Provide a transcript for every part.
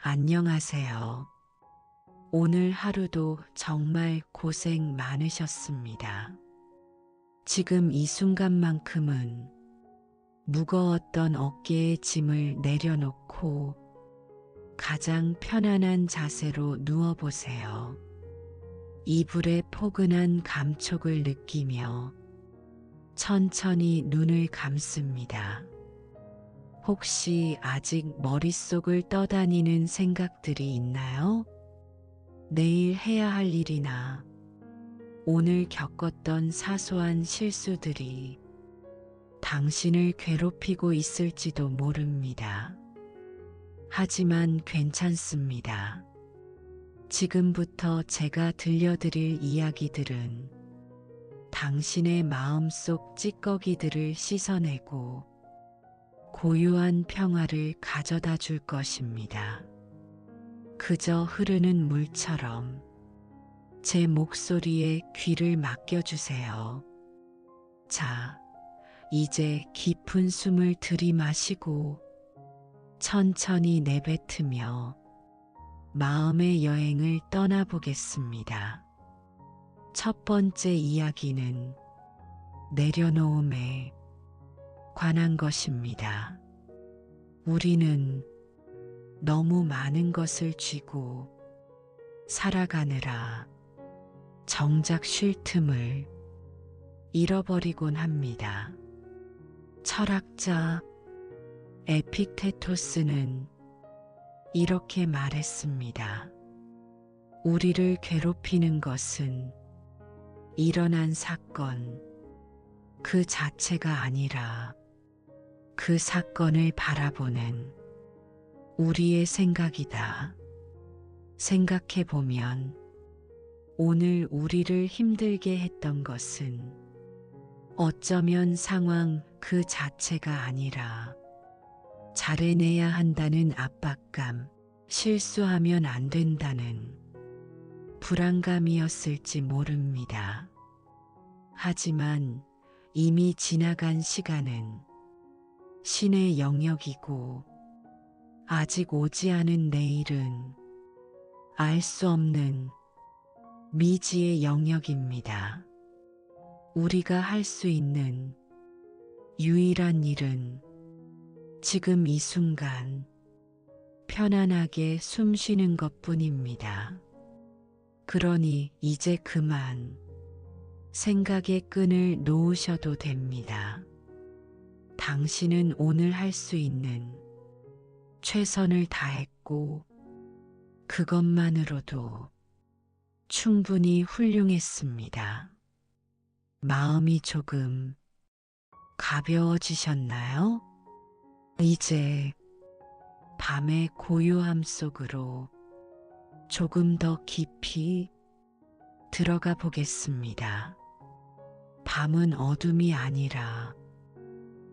안녕하세요. 오늘 하루도 정말 고생 많으셨습니다. 지금 이 순간만큼은 무거웠던 어깨의 짐을 내려놓고 가장 편안한 자세로 누워보세요. 이불의 포근한 감촉을 느끼며 천천히 눈을 감습니다. 혹시 아직 머릿속을 떠다니는 생각들이 있나요? 내일 해야 할 일이나 오늘 겪었던 사소한 실수들이 당신을 괴롭히고 있을지도 모릅니다. 하지만 괜찮습니다. 지금부터 제가 들려드릴 이야기들은 당신의 마음속 찌꺼기들을 씻어내고 고요한 평화를 가져다 줄 것입니다. 그저 흐르는 물처럼 제 목소리에 귀를 맡겨주세요. 자, 이제 깊은 숨을 들이마시고 천천히 내뱉으며 마음의 여행을 떠나보겠습니다. 첫 번째 이야기는 내려놓음에 관한 것입니다. 우리는 너무 많은 것을 쥐고 살아가느라 정작 쉴 틈을 잃어버리곤 합니다. 철학자 에픽테토스는 이렇게 말했습니다. 우리를 괴롭히는 것은 일어난 사건 그 자체가 아니라 그 사건을 바라보는 우리의 생각이다. 생각해보면 오늘 우리를 힘들게 했던 것은 어쩌면 상황 그 자체가 아니라 잘해내야 한다는 압박감, 실수하면 안 된다는 불안감이었을지 모릅니다. 하지만 이미 지나간 시간은 신의 영역이고 아직 오지 않은 내일은 알 수 없는 미지의 영역입니다. 우리가 할 수 있는 유일한 일은 지금 이 순간 편안하게 숨 쉬는 것뿐입니다. 그러니 이제 그만 생각의 끈을 놓으셔도 됩니다. 당신은 오늘 할 수 있는 최선을 다했고 그것만으로도 충분히 훌륭했습니다. 마음이 조금 가벼워지셨나요? 이제 밤의 고요함 속으로 조금 더 깊이 들어가 보겠습니다. 밤은 어둠이 아니라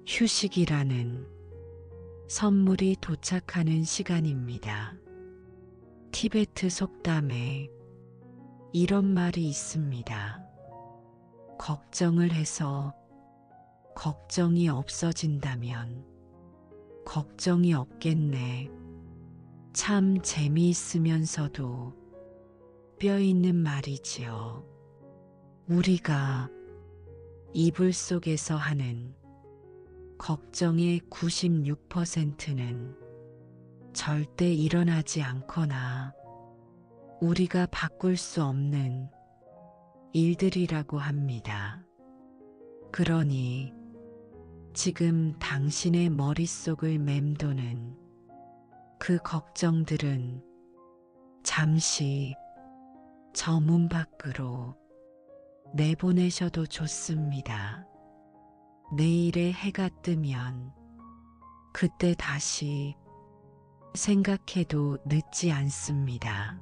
휴식이라는 선물이 도착하는 시간입니다. 티베트 속담에 이런 말이 있습니다. 걱정을 해서 걱정이 없어진다면 걱정이 없겠네. 참 재미있으면서도 뼈 있는 말이지요. 우리가 이불 속에서 하는 걱정의 96%는 절대 일어나지 않거나 우리가 바꿀 수 없는 일들이라고 합니다. 그러니 지금 당신의 머릿속을 맴도는 그 걱정들은 잠시 저 문 밖으로 내보내셔도 좋습니다. 내일의 해가 뜨면 그때 다시 생각해도 늦지 않습니다.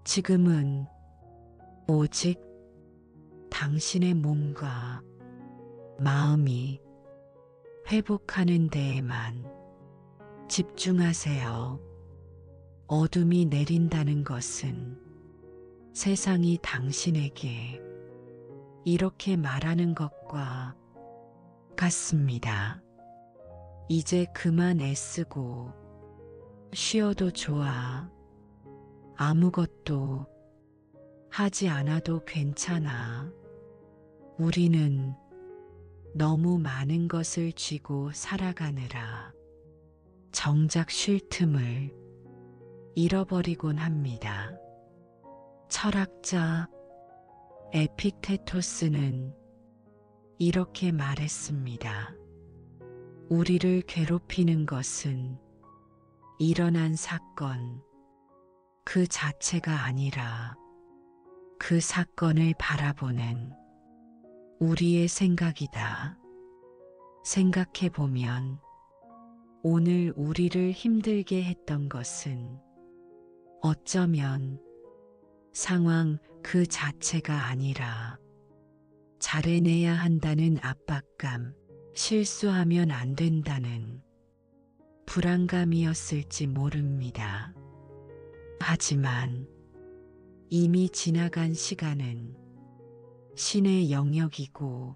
지금은 오직 당신의 몸과 마음이 회복하는 데에만 집중하세요. 어둠이 내린다는 것은 세상이 당신에게 이렇게 말하는 것과 같습니다. 이제 그만 애쓰고 쉬어도 좋아. 아무것도 하지 않아도 괜찮아. 우리는 너무 많은 것을 쥐고 살아가느라 정작 쉴 틈을 잃어버리곤 합니다. 철학자 에픽테토스는 이렇게 말했습니다. 우리를 괴롭히는 것은 일어난 사건 그 자체가 아니라 그 사건을 바라보는 우리의 생각이다. 생각해 보면 오늘 우리를 힘들게 했던 것은 어쩌면 상황 그 자체가 아니라 잘해내야 한다는 압박감, 실수하면 안 된다는 불안감이었을지 모릅니다. 하지만 이미 지나간 시간은 신의 영역이고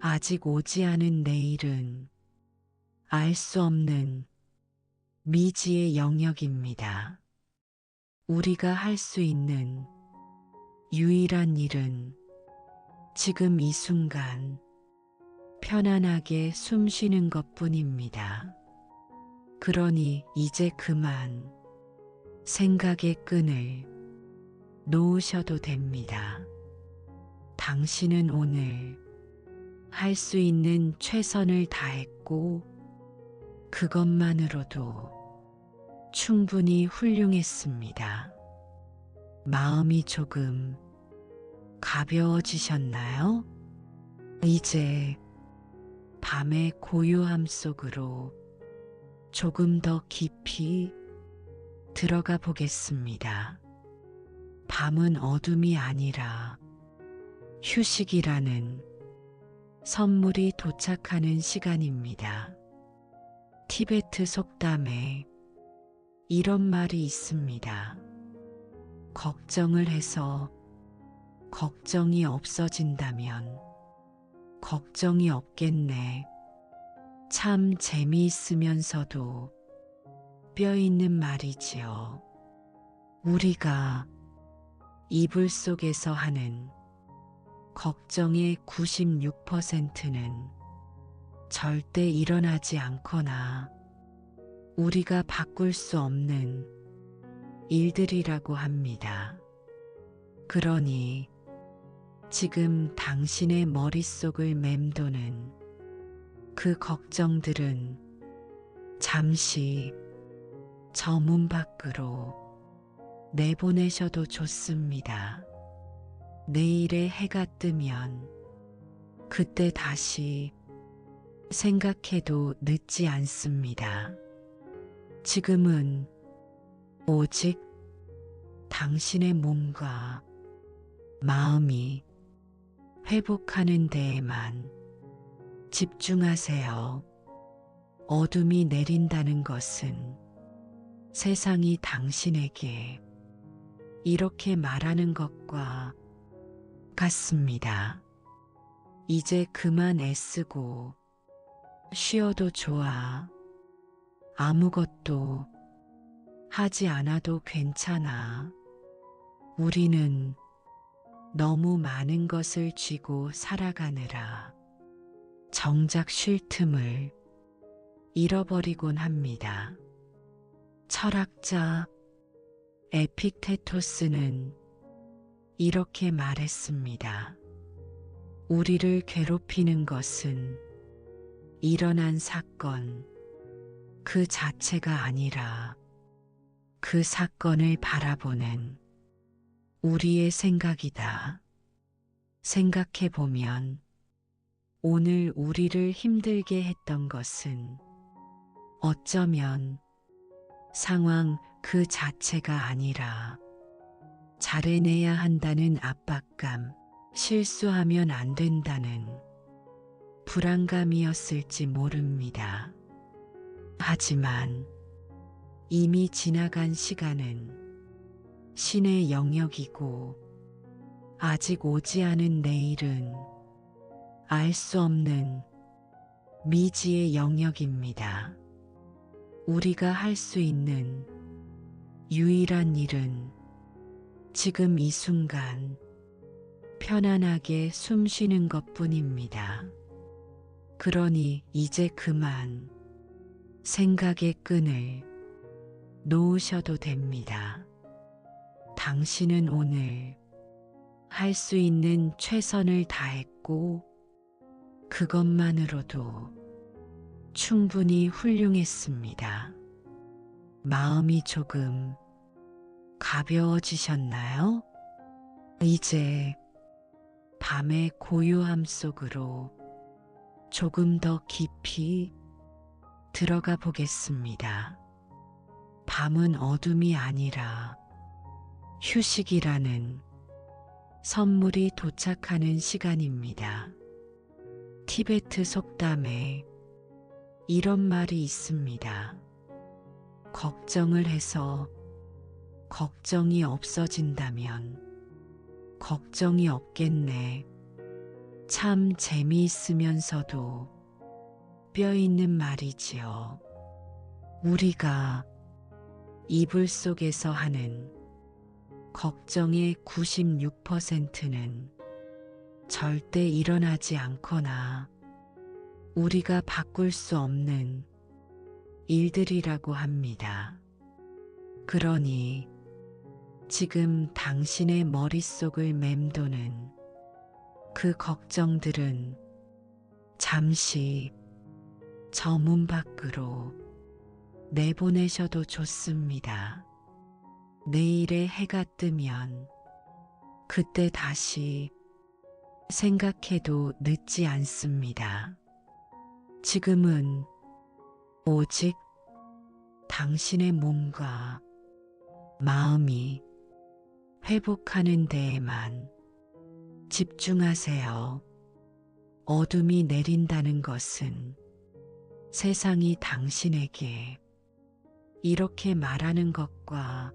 아직 오지 않은 내일은 알 수 없는 미지의 영역입니다. 우리가 할 수 있는 유일한 일은 지금 이 순간 편안하게 숨 쉬는 것뿐입니다. 그러니 이제 그만 생각의 끈을 놓으셔도 됩니다. 당신은 오늘 할 수 있는 최선을 다했고 그것만으로도 충분히 훌륭했습니다. 마음이 조금 가벼워지셨나요? 이제 밤의 고요함 속으로 조금 더 깊이 들어가 보겠습니다. 밤은 어둠이 아니라 휴식이라는 선물이 도착하는 시간입니다. 티베트 속담에 이런 말이 있습니다. 걱정을 해서 걱정이 없어진다면 걱정이 없겠네. 참 재미있으면서도 뼈 있는 말이지요. 우리가 이불 속에서 하는 걱정의 96%는 절대 일어나지 않거나 우리가 바꿀 수 없는 일들이라고 합니다. 그러니 지금 당신의 머릿속을 맴도는 그 걱정들은 잠시 저 문 밖으로 내보내셔도 좋습니다. 내일의 해가 뜨면 그때 다시 생각해도 늦지 않습니다. 지금은 오직 당신의 몸과 마음이 회복하는 데에만 집중하세요. 어둠이 내린다는 것은 세상이 당신에게 이렇게 말하는 것과 같습니다. 이제 그만 애쓰고 쉬어도 좋아. 아무것도 하지 않아도 괜찮아. 우리는 너무 많은 것을 쥐고 살아가느라 정작 쉴 틈을 잃어버리곤 합니다. 철학자 에픽테토스는 이렇게 말했습니다. 우리를 괴롭히는 것은 일어난 사건 그 자체가 아니라 그 사건을 바라보는 우리의 생각이다. 생각해 보면 오늘 우리를 힘들게 했던 것은 어쩌면 상황 그 자체가 아니라 잘해내야 한다는 압박감, 실수하면 안 된다는 불안감이었을지 모릅니다. 하지만 이미 지나간 시간은 신의 영역이고 아직 오지 않은 내일은 알 수 없는 미지의 영역입니다. 우리가 할 수 있는 유일한 일은 지금 이 순간 편안하게 숨 쉬는 것뿐입니다. 그러니 이제 그만 생각의 끈을 놓으셔도 됩니다. 당신은 오늘 할 수 있는 최선을 다했고 그것만으로도 충분히 훌륭했습니다. 마음이 조금 가벼워지셨나요? 이제 밤의 고요함 속으로 조금 더 깊이 들어가 보겠습니다. 밤은 어둠이 아니라 휴식이라는 선물이 도착하는 시간입니다. 티베트 속담에 이런 말이 있습니다. 걱정을 해서 걱정이 없어진다면 걱정이 없겠네. 참 재미있으면서도 뼈 있는 말이지요. 우리가 이불 속에서 하는 걱정의 96%는 절대 일어나지 않거나 우리가 바꿀 수 없는 일들이라고 합니다. 그러니 지금 당신의 머릿속을 맴도는 그 걱정들은 잠시 저 문 밖으로 내보내셔도 좋습니다. 내일의 해가 뜨면 그때 다시 생각해도 늦지 않습니다. 지금은 오직 당신의 몸과 마음이 회복하는 데에만 집중하세요. 어둠이 내린다는 것은 세상이 당신에게 이렇게 말하는 것과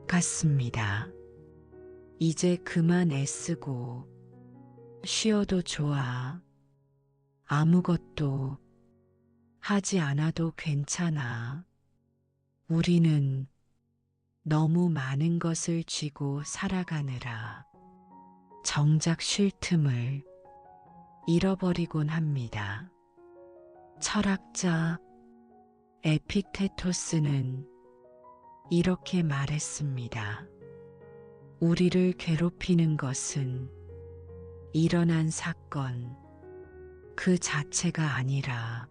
같습니다. 이제 그만 애쓰고 쉬어도 좋아. 아무것도 하지 않아도 괜찮아. 우리는 너무 많은 것을 쥐고 살아가느라 정작 쉴 틈을 잃어버리곤 합니다. 철학자 에픽테토스는 이렇게 말했습니다. 우리를 괴롭히는 것은 일어난 사건 그 자체가 아니라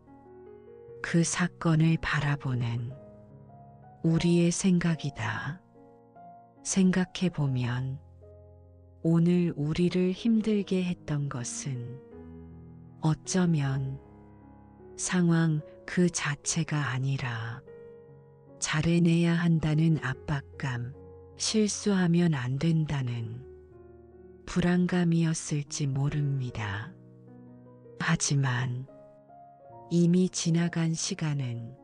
그 사건을 바라보는 우리의 생각이다. 생각해 보면 오늘 우리를 힘들게 했던 것은 어쩌면 상황 그 자체가 아니라 잘해내야 한다는 압박감, 실수하면 안 된다는 불안감이었을지 모릅니다. 하지만 이미 지나간 시간은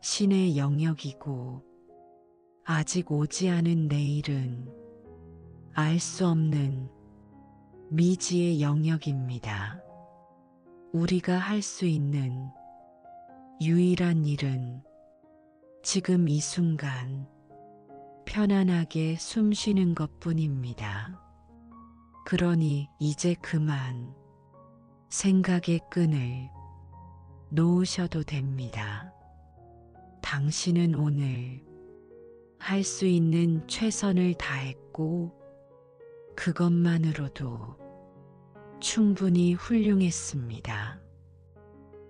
신의 영역이고 아직 오지 않은 내일은 알 수 없는 미지의 영역입니다. 우리가 할 수 있는 유일한 일은 지금 이 순간 편안하게 숨 쉬는 것뿐입니다. 그러니 이제 그만 생각의 끈을 놓으셔도 됩니다. 당신은 오늘 할 수 있는 최선을 다했고 그것만으로도 충분히 훌륭했습니다.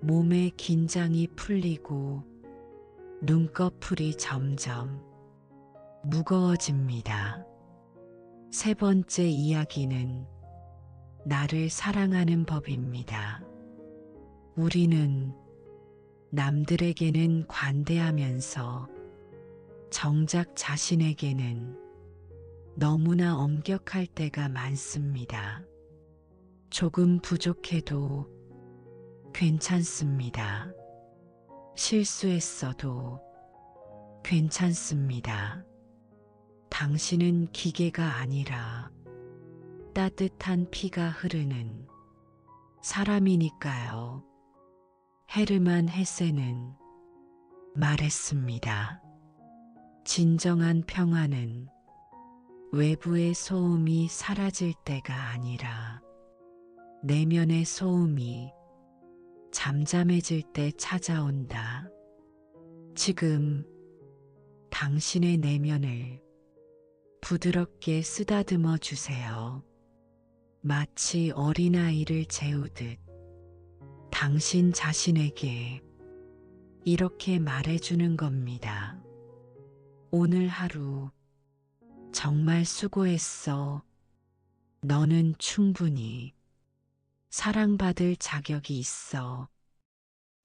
몸의 긴장이 풀리고 눈꺼풀이 점점 무거워집니다. 세 번째 이야기는 나를 사랑하는 법입니다. 우리는 남들에게는 관대하면서 정작 자신에게는 너무나 엄격할 때가 많습니다. 조금 부족해도 괜찮습니다. 실수했어도 괜찮습니다. 당신은 기계가 아니라 따뜻한 피가 흐르는 사람이니까요. 헤르만 헤세는 말했습니다. 진정한 평화는 외부의 소음이 사라질 때가 아니라 내면의 소음이 잠잠해질 때 찾아온다. 지금 당신의 내면을 부드럽게 쓰다듬어 주세요. 마치 어린아이를 재우듯 당신 자신에게 이렇게 말해주는 겁니다. 오늘 하루 정말 수고했어. 너는 충분히 사랑받을 자격이 있어.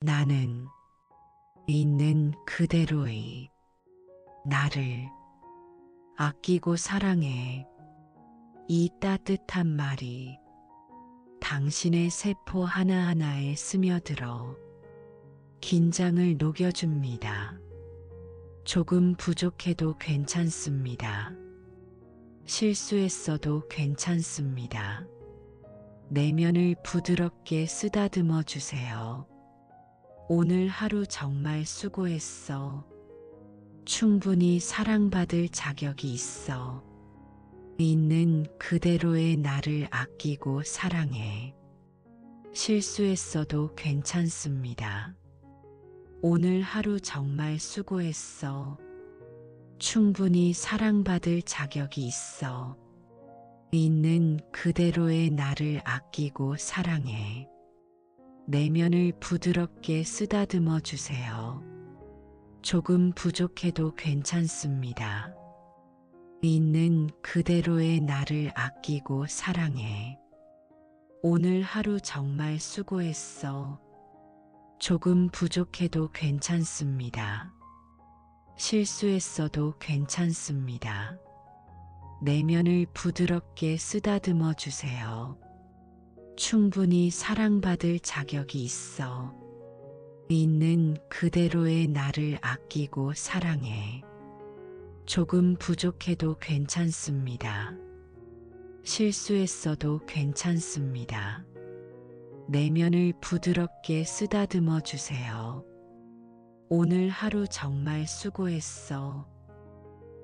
나는 있는 그대로의 나를 아끼고 사랑해. 이 따뜻한 말이 당신의 세포 하나하나에 스며들어 긴장을 녹여줍니다. 조금 부족해도 괜찮습니다. 실수했어도 괜찮습니다. 내면을 부드럽게 쓰다듬어 주세요. 오늘 하루 정말 수고했어. 충분히 사랑받을 자격이 있어. 있는 그대로의 나를 아끼고 사랑해. 실수했어도 괜찮습니다. 오늘 하루 정말 수고했어. 충분히 사랑받을 자격이 있어. 있는 그대로의 나를 아끼고 사랑해. 내면을 부드럽게 쓰다듬어 주세요. 조금 부족해도 괜찮습니다. 있는 그대로의 나를 아끼고 사랑해. 오늘 하루 정말 수고했어. 조금 부족해도 괜찮습니다. 실수했어도 괜찮습니다. 내면을 부드럽게 쓰다듬어 주세요. 충분히 사랑받을 자격이 있어. 있는 그대로의 나를 아끼고 사랑해. 조금 부족해도 괜찮습니다. 실수했어도 괜찮습니다. 내면을 부드럽게 쓰다듬어 주세요. 오늘 하루 정말 수고했어.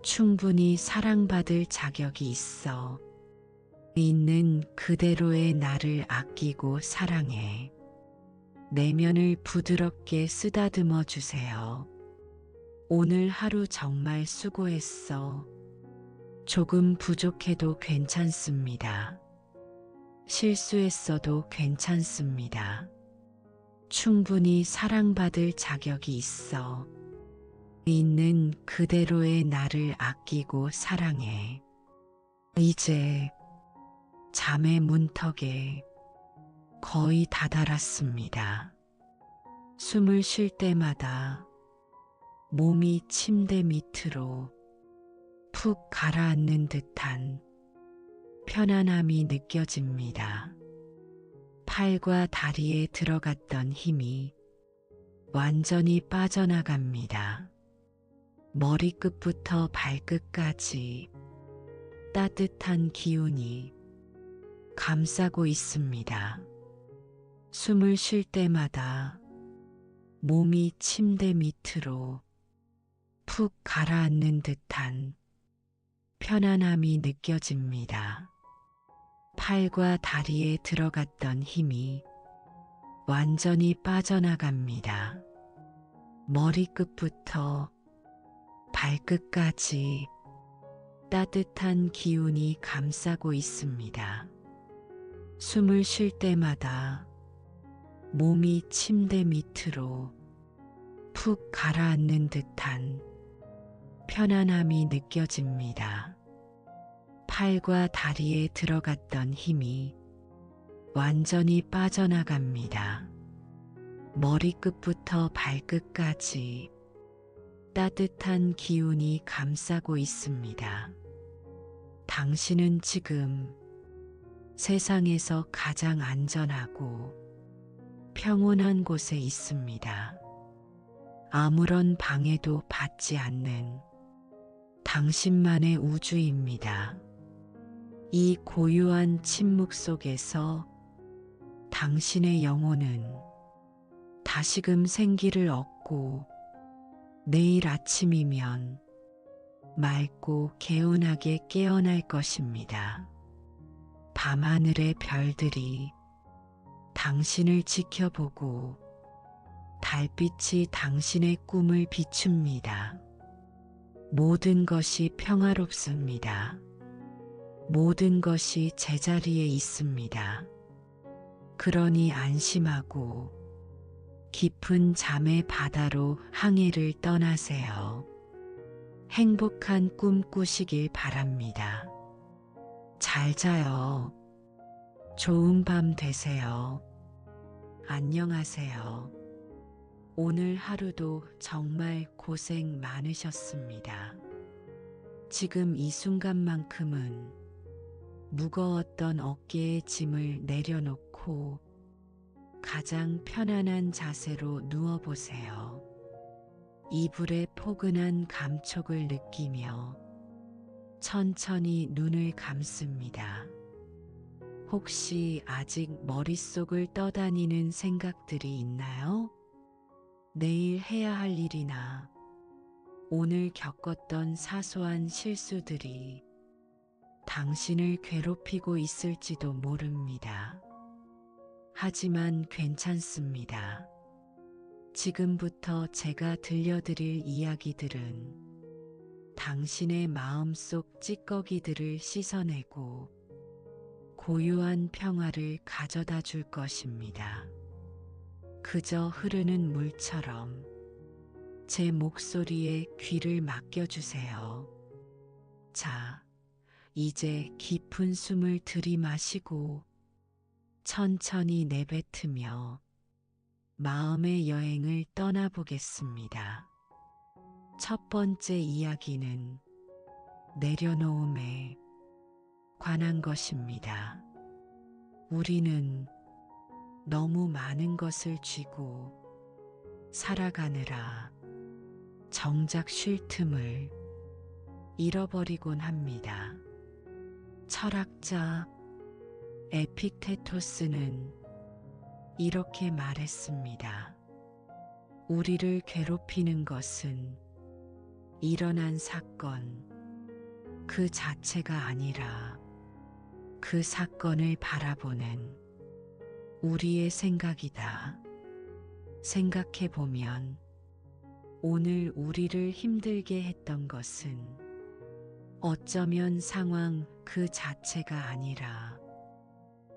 충분히 사랑받을 자격이 있어. 있는 그대로의 나를 아끼고 사랑해. 내면을 부드럽게 쓰다듬어 주세요. 오늘 하루 정말 수고했어. 조금 부족해도 괜찮습니다. 실수했어도 괜찮습니다. 충분히 사랑받을 자격이 있어. 있는 그대로의 나를 아끼고 사랑해. 이제 잠의 문턱에 거의 다다랐습니다. 숨을 쉴 때마다 몸이 침대 밑으로 푹 가라앉는 듯한 편안함이 느껴집니다. 팔과 다리에 들어갔던 힘이 완전히 빠져나갑니다. 머리끝부터 발끝까지 따뜻한 기운이 감싸고 있습니다. 숨을 쉴 때마다 몸이 침대 밑으로 푹 가라앉는 듯한 편안함이 느껴집니다. 팔과 다리에 들어갔던 힘이 완전히 빠져나갑니다. 머리끝부터 발끝까지 따뜻한 기운이 감싸고 있습니다. 숨을 쉴 때마다 몸이 침대 밑으로 푹 가라앉는 듯한 편안함이 느껴집니다. 팔과 다리에 들어갔던 힘이 완전히 빠져나갑니다. 머리끝부터 발끝까지 따뜻한 기운이 감싸고 있습니다. 당신은 지금 세상에서 가장 안전하고 평온한 곳에 있습니다. 아무런 방해도 받지 않는 당신만의 우주입니다. 이 고요한 침묵 속에서 당신의 영혼은 다시금 생기를 얻고 내일 아침이면 맑고 개운하게 깨어날 것입니다. 밤하늘의 별들이 당신을 지켜보고 달빛이 당신의 꿈을 비춥니다. 모든 것이 평화롭습니다. 모든 것이 제자리에 있습니다. 그러니 안심하고 깊은 잠의 바다로 항해를 떠나세요. 행복한 꿈 꾸시길 바랍니다. 잘 자요. 좋은 밤 되세요. 안녕하세요. 오늘 하루도 정말 고생 많으셨습니다. 지금 이 순간만큼은 무거웠던 어깨의 짐을 내려놓고 가장 편안한 자세로 누워보세요. 이불의 포근한 감촉을 느끼며 천천히 눈을 감습니다. 혹시 아직 머릿속을 떠다니는 생각들이 있나요? 내일 해야 할 일이나 오늘 겪었던 사소한 실수들이 당신을 괴롭히고 있을지도 모릅니다. 하지만 괜찮습니다. 지금부터 제가 들려드릴 이야기들은 당신의 마음속 찌꺼기들을 씻어내고 고요한 평화를 가져다 줄 것입니다. 그저 흐르는 물처럼 제 목소리에 귀를 맡겨주세요. 자, 이제 깊은 숨을 들이마시고 천천히 내뱉으며 마음의 여행을 떠나보겠습니다. 첫 번째 이야기는 내려놓음에 관한 것입니다. 우리는 너무 많은 것을 쥐고 살아가느라 정작 쉴 틈을 잃어버리곤 합니다. 철학자 에픽테토스는 이렇게 말했습니다. 우리를 괴롭히는 것은 일어난 사건 그 자체가 아니라 그 사건을 바라보는 우리의 생각이다. 생각해보면 오늘 우리를 힘들게 했던 것은 어쩌면 상황 그 자체가 아니라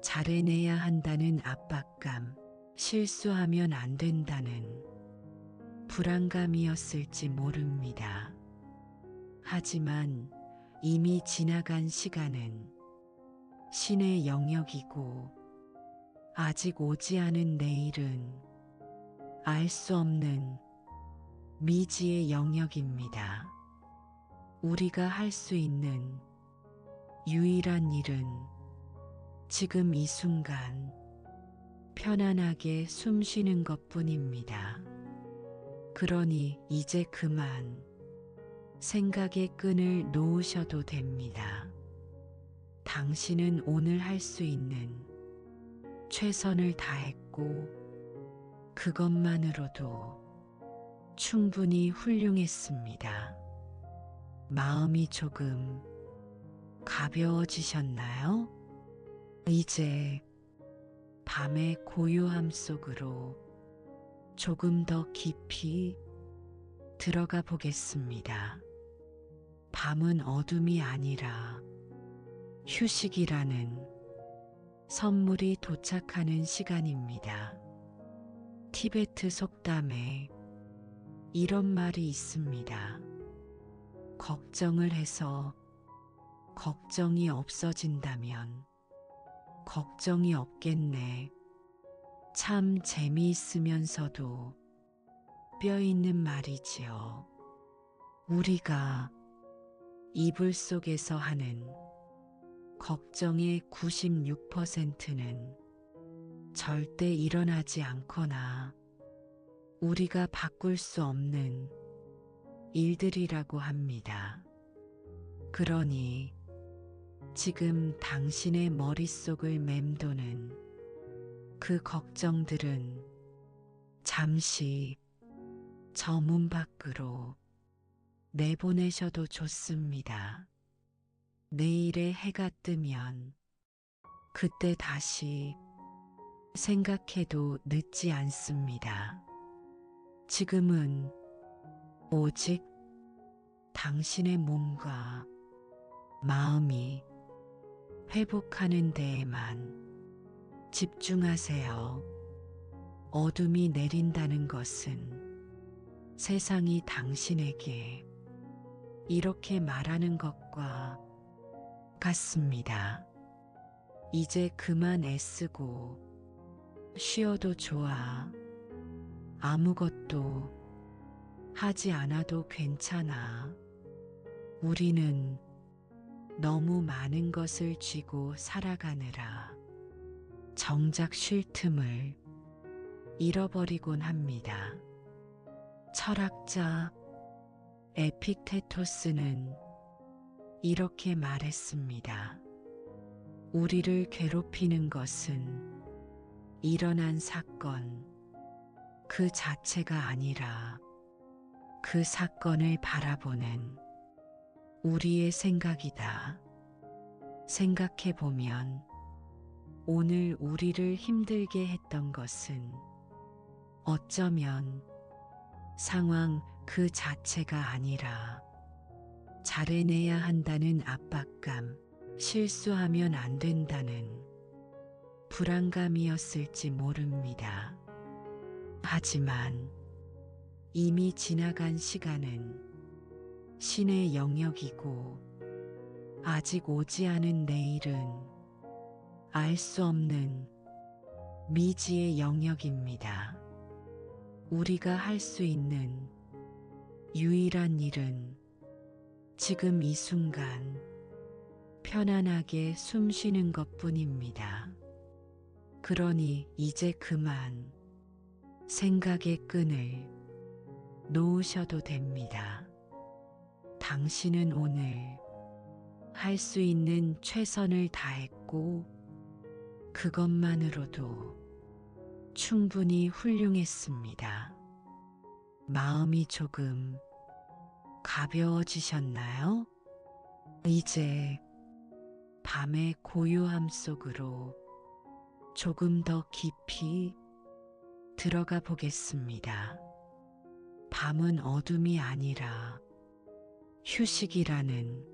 잘해내야 한다는 압박감, 실수하면 안 된다는 불안감이었을지 모릅니다. 하지만 이미 지나간 시간은 신의 영역이고 아직 오지 않은 내일은 알 수 없는 미지의 영역입니다. 우리가 할 수 있는 유일한 일은 지금 이 순간 편안하게 숨 쉬는 것뿐입니다. 그러니 이제 그만 생각의 끈을 놓으셔도 됩니다. 당신은 오늘 할 수 있는 최선을 다했고 그것만으로도 충분히 훌륭했습니다. 마음이 조금 가벼워지셨나요? 이제 밤의 고요함 속으로 조금 더 깊이 들어가 보겠습니다. 밤은 어둠이 아니라 휴식이라는 선물이 도착하는 시간입니다. 티베트 속담에 이런 말이 있습니다. 걱정을 해서 걱정이 없어진다면 걱정이 없겠네. 참 재미있으면서도 뼈 있는 말이지요. 우리가 이불 속에서 하는 걱정의 96%는 절대 일어나지 않거나 우리가 바꿀 수 없는 일들이라고 합니다. 그러니 지금 당신의 머릿속을 맴도는 그 걱정들은 잠시 저 문 밖으로 내보내셔도 좋습니다. 내일의 해가 뜨면 그때 다시 생각해도 늦지 않습니다. 지금은 오직 당신의 몸과 마음이 회복하는 데에만 집중하세요. 어둠이 내린다는 것은 세상이 당신에게 이렇게 말하는 것과 같습니다. 이제 그만 애쓰고 쉬어도 좋아. 아무것도 하지 않아도 괜찮아. 우리는 너무 많은 것을 쥐고 살아가느라 정작 쉴 틈을 잃어버리곤 합니다. 철학자 에픽테토스는 이렇게 말했습니다. 우리를 괴롭히는 것은 일어난 사건 그 자체가 아니라 그 사건을 바라보는 우리의 생각이다. 생각해 보면 오늘 우리를 힘들게 했던 것은 어쩌면 상황 그 자체가 아니라 잘해내야 한다는 압박감, 실수하면 안 된다는 불안감이었을지 모릅니다. 하지만 이미 지나간 시간은 신의 영역이고 아직 오지 않은 내일은 알 수 없는 미지의 영역입니다. 우리가 할 수 있는 유일한 일은 지금 이 순간 편안하게 숨 쉬는 것뿐입니다. 그러니 이제 그만 생각의 끈을 놓으셔도 됩니다. 당신은 오늘 할 수 있는 최선을 다했고 그것만으로도 충분히 훌륭했습니다. 마음이 조금 가벼워지셨나요? 이제 밤의 고요함 속으로 조금 더 깊이 들어가 보겠습니다. 밤은 어둠이 아니라 휴식이라는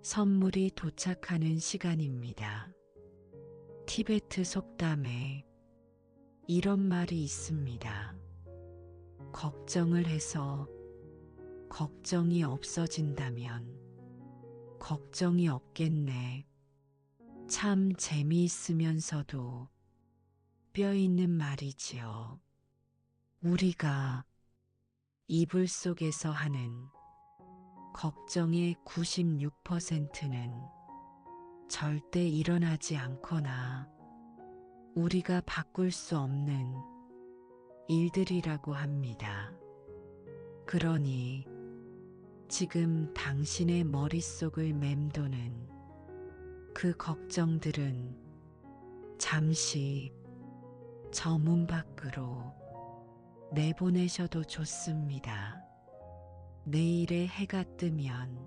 선물이 도착하는 시간입니다. 티베트 속담에 이런 말이 있습니다. 걱정을 해서 걱정이 없어진다면 걱정이 없겠네. 참 재미있으면서도 뼈 있는 말이지요. 우리가 이불 속에서 하는 걱정의 96%는 절대 일어나지 않거나 우리가 바꿀 수 없는 일들이라고 합니다. 그러니 지금 당신의 머릿속을 맴도는 그 걱정들은 잠시 저 문 밖으로 내보내셔도 좋습니다. 내일의 해가 뜨면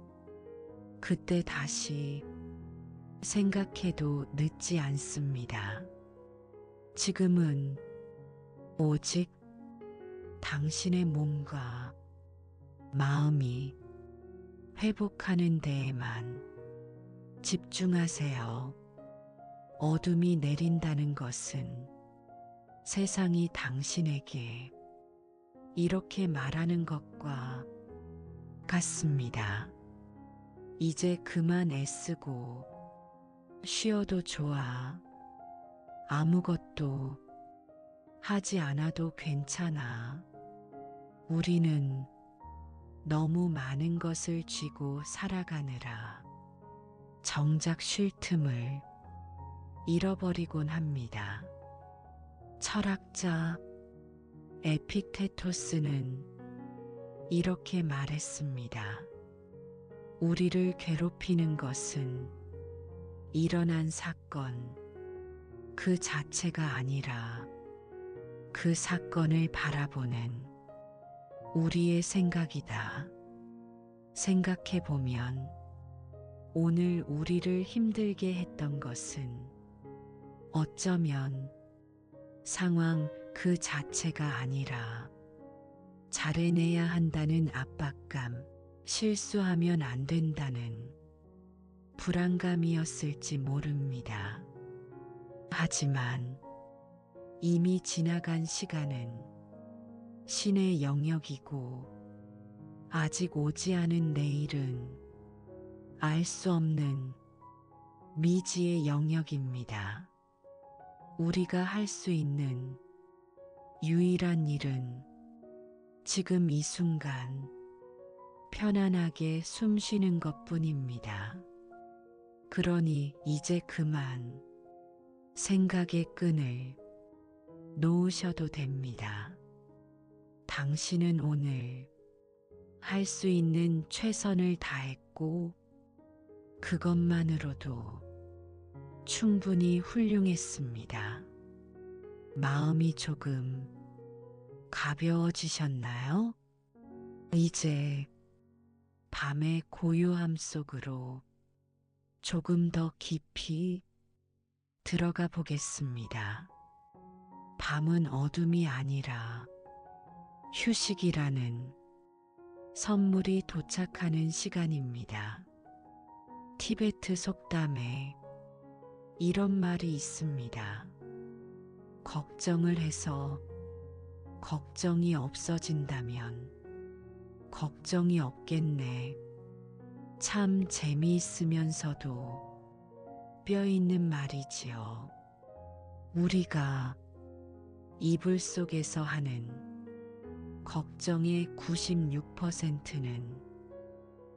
그때 다시 생각해도 늦지 않습니다. 지금은 오직 당신의 몸과 마음이 회복하는 데에만 집중하세요. 어둠이 내린다는 것은 세상이 당신에게 이렇게 말하는 것과 같습니다. 이제 그만 애쓰고 쉬어도 좋아. 아무것도 하지 않아도 괜찮아. 우리는 너무 많은 것을 쥐고 살아가느라 정작 쉴 틈을 잃어버리곤 합니다. 철학자 에픽테토스는 이렇게 말했습니다. 우리를 괴롭히는 것은 일어난 사건 그 자체가 아니라 그 사건을 바라보는 우리의 생각이다. 생각해 보면 오늘 우리를 힘들게 했던 것은 어쩌면 상황 그 자체가 아니라 잘해내야 한다는 압박감, 실수하면 안 된다는 불안감이었을지 모릅니다. 하지만 이미 지나간 시간은 신의 영역이고 아직 오지 않은 내일은 알 수 없는 미지의 영역입니다. 우리가 할 수 있는 유일한 일은 지금 이 순간 편안하게 숨 쉬는 것뿐입니다. 그러니 이제 그만 생각의 끈을 놓으셔도 됩니다. 당신은 오늘 할 수 있는 최선을 다했고 그것만으로도 충분히 훌륭했습니다. 마음이 조금 가벼워지셨나요? 이제 밤의 고요함 속으로 조금 더 깊이 들어가 보겠습니다. 밤은 어둠이 아니라 휴식이라는 선물이 도착하는 시간입니다. 티베트 속담에 이런 말이 있습니다. 걱정을 해서 걱정이 없어진다면 걱정이 없겠네. 참 재미있으면서도 뼈 있는 말이지요. 우리가 이불 속에서 하는 걱정의 96%는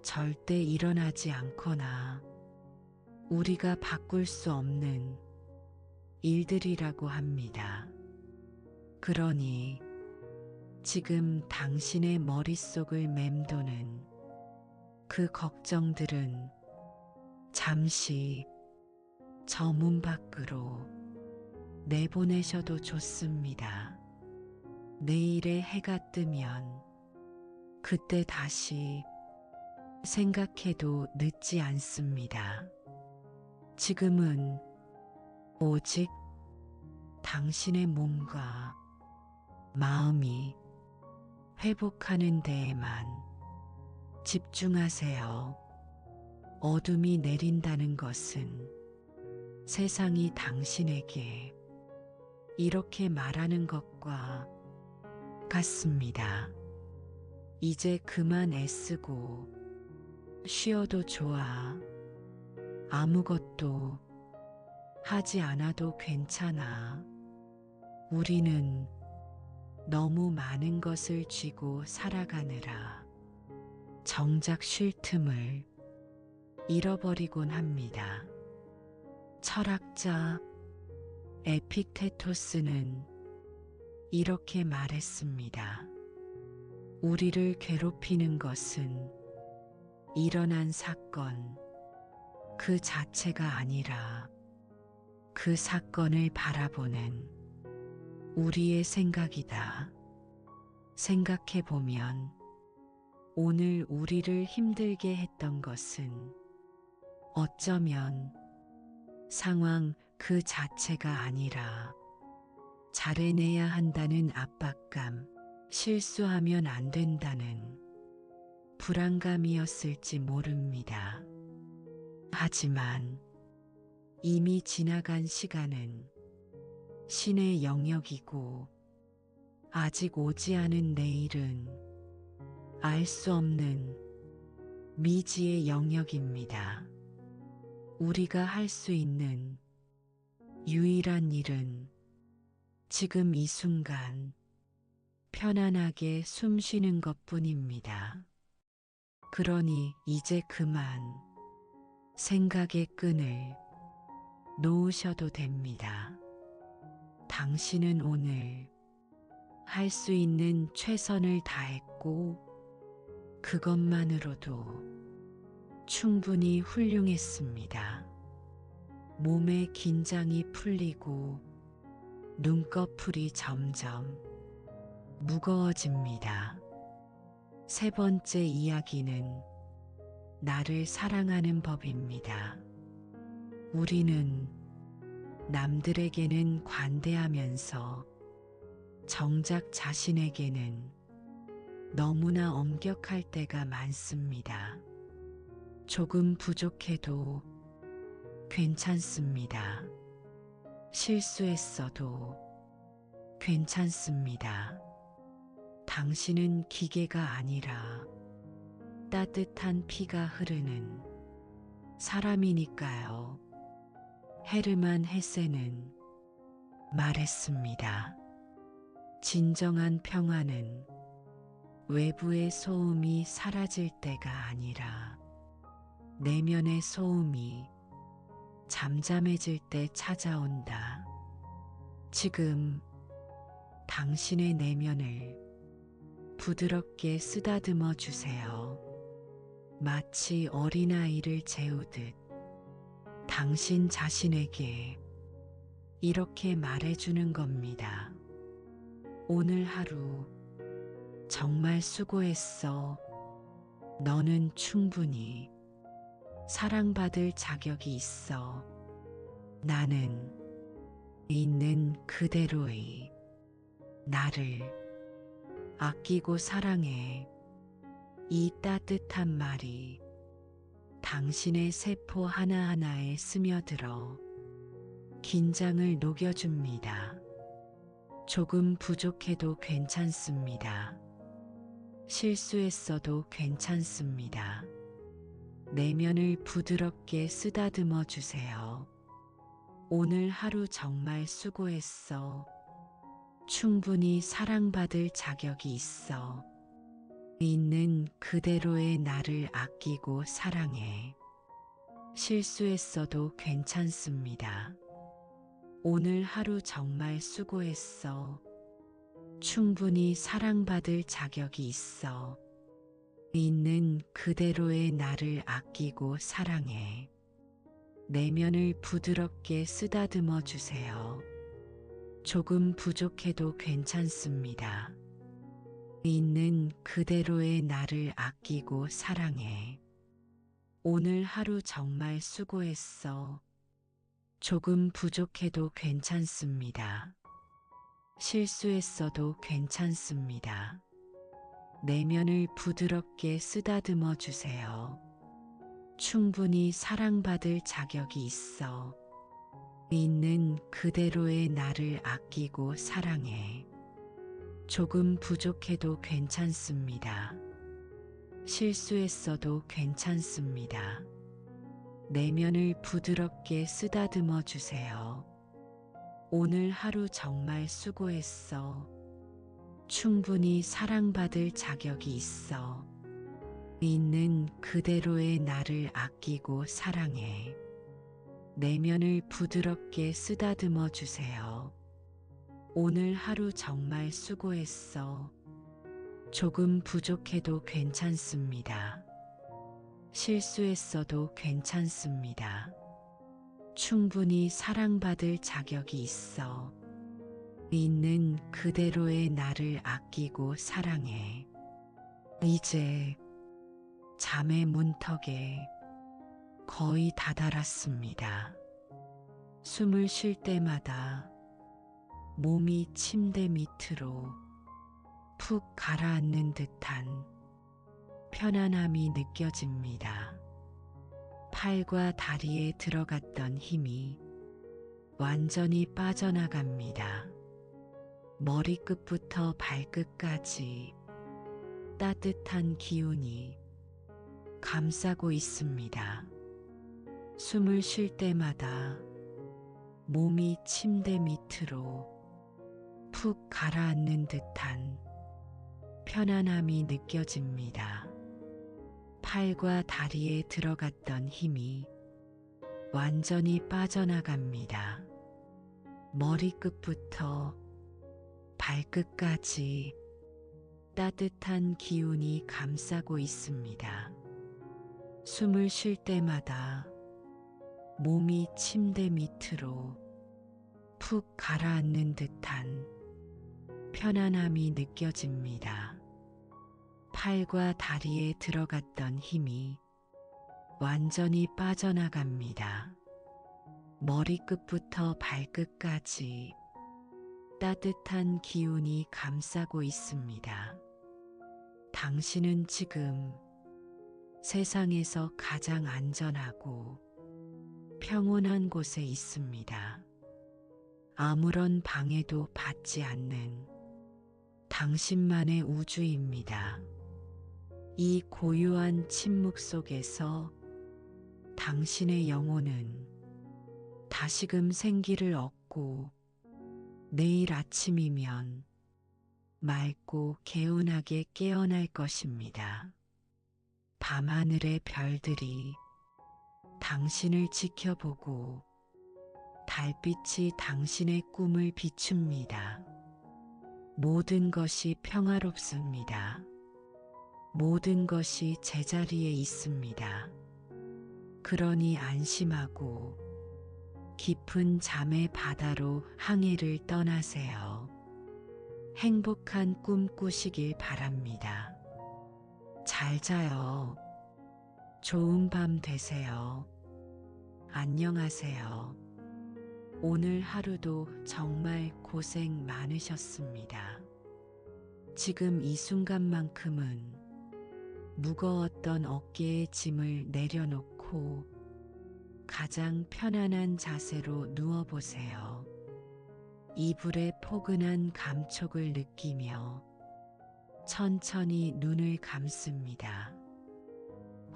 절대 일어나지 않거나 우리가 바꿀 수 없는 일들이라고 합니다. 그러니 지금 당신의 머릿속을 맴도는 그 걱정들은 잠시 저 문 밖으로 내보내셔도 좋습니다. 내일의 해가 뜨면 그때 다시 생각해도 늦지 않습니다. 지금은 오직 당신의 몸과 마음이 회복하는 데에만 집중하세요. 어둠이 내린다는 것은 세상이 당신에게 이렇게 말하는 것과 같습니다. 이제 그만 애쓰고 쉬어도 좋아. 아무것도 하지 않아도 괜찮아. 우리는 너무 많은 것을 쥐고 살아가느라 정작 쉴 틈을 잃어버리곤 합니다. 철학자 에픽테토스는 이렇게 말했습니다. 우리를 괴롭히는 것은 일어난 사건 그 자체가 아니라 그 사건을 바라보는 우리의 생각이다. 생각해 보면 오늘 우리를 힘들게 했던 것은 어쩌면 상황 그 자체가 아니라 잘해내야 한다는 압박감, 실수하면 안 된다는 불안감이었을지 모릅니다. 하지만 이미 지나간 시간은 신의 영역이고 아직 오지 않은 내일은 알 수 없는 미지의 영역입니다. 우리가 할 수 있는 유일한 일은 지금 이 순간 편안하게 숨 쉬는 것뿐입니다. 그러니 이제 그만 생각의 끈을 놓으셔도 됩니다. 당신은 오늘 할 수 있는 최선을 다했고 그것만으로도 충분히 훌륭했습니다. 몸의 긴장이 풀리고 눈꺼풀이 점점 무거워집니다. 세 번째 이야기는 나를 사랑하는 법입니다. 우리는 남들에게는 관대하면서 정작 자신에게는 너무나 엄격할 때가 많습니다. 조금 부족해도 괜찮습니다. 실수했어도 괜찮습니다. 당신은 기계가 아니라 따뜻한 피가 흐르는 사람이니까요. 헤르만 헤세는 말했습니다. 진정한 평화는 외부의 소음이 사라질 때가 아니라 내면의 소음이 잠잠해질 때 찾아온다. 지금 당신의 내면을 부드럽게 쓰다듬어 주세요. 마치 어린아이를 재우듯 당신 자신에게 이렇게 말해주는 겁니다. 오늘 하루 정말 수고했어. 너는 충분히 사랑받을 자격이 있어. 나는 있는 그대로의 나를 아끼고 사랑해. 이 따뜻한 말이 당신의 세포 하나하나에 스며들어 긴장을 녹여줍니다. 조금 부족해도 괜찮습니다. 실수했어도 괜찮습니다. 내면을 부드럽게 쓰다듬어 주세요. 오늘 하루 정말 수고했어. 충분히 사랑받을 자격이 있어. 있는 그대로의 나를 아끼고 사랑해. 실수했어도 괜찮습니다. 오늘 하루 정말 수고했어. 충분히 사랑받을 자격이 있어. 있는 그대로의 나를 아끼고 사랑해. 내면을 부드럽게 쓰다듬어 주세요. 조금 부족해도 괜찮습니다. 있는 그대로의 나를 아끼고 사랑해. 오늘 하루 정말 수고했어. 조금 부족해도 괜찮습니다. 실수했어도 괜찮습니다. 내면을 부드럽게 쓰다듬어 주세요. 충분히 사랑받을 자격이 있어. 있는 그대로의 나를 아끼고 사랑해. 조금 부족해도 괜찮습니다. 실수했어도 괜찮습니다. 내면을 부드럽게 쓰다듬어 주세요. 오늘 하루 정말 수고했어. 충분히 사랑받을 자격이 있어. 있는 그대로의 나를 아끼고 사랑해. 내면을 부드럽게 쓰다듬어 주세요. 오늘 하루 정말 수고했어. 조금 부족해도 괜찮습니다. 실수했어도 괜찮습니다. 충분히 사랑받을 자격이 있어. 있는 그대로의 나를 아끼고 사랑해. 이제 잠의 문턱에 거의 다다랐습니다. 숨을 쉴 때마다 몸이 침대 밑으로 푹 가라앉는 듯한 편안함이 느껴집니다. 팔과 다리에 들어갔던 힘이 완전히 빠져나갑니다. 머리끝부터 발끝까지 따뜻한 기운이 감싸고 있습니다. 숨을 쉴 때마다 몸이 침대 밑으로 푹 가라앉는 듯한 편안함이 느껴집니다. 팔과 다리에 들어갔던 힘이 완전히 빠져나갑니다. 머리끝부터 발끝까지 따뜻한 기운이 감싸고 있습니다. 숨을 쉴 때마다 몸이 침대 밑으로 푹 가라앉는 듯한 편안함이 느껴집니다. 팔과 다리에 들어갔던 힘이 완전히 빠져나갑니다. 머리끝부터 발끝까지 따뜻한 기운이 감싸고 있습니다. 당신은 지금 세상에서 가장 안전하고 평온한 곳에 있습니다. 아무런 방해도 받지 않는 당신만의 우주입니다. 이 고요한 침묵 속에서 당신의 영혼은 다시금 생기를 얻고 내일 아침이면 맑고 개운하게 깨어날 것입니다. 밤하늘의 별들이 당신을 지켜보고 달빛이 당신의 꿈을 비춥니다. 모든 것이 평화롭습니다. 모든 것이 제자리에 있습니다. 그러니 안심하고 깊은 잠의 바다로 항해를 떠나세요. 행복한 꿈 꾸시길 바랍니다. 잘 자요. 좋은 밤 되세요. 안녕하세요. 오늘 하루도 정말 고생 많으셨습니다. 지금 이 순간만큼은 무거웠던 어깨의 짐을 내려놓고 가장 편안한 자세로 누워보세요. 이불의 포근한 감촉을 느끼며 천천히 눈을 감습니다.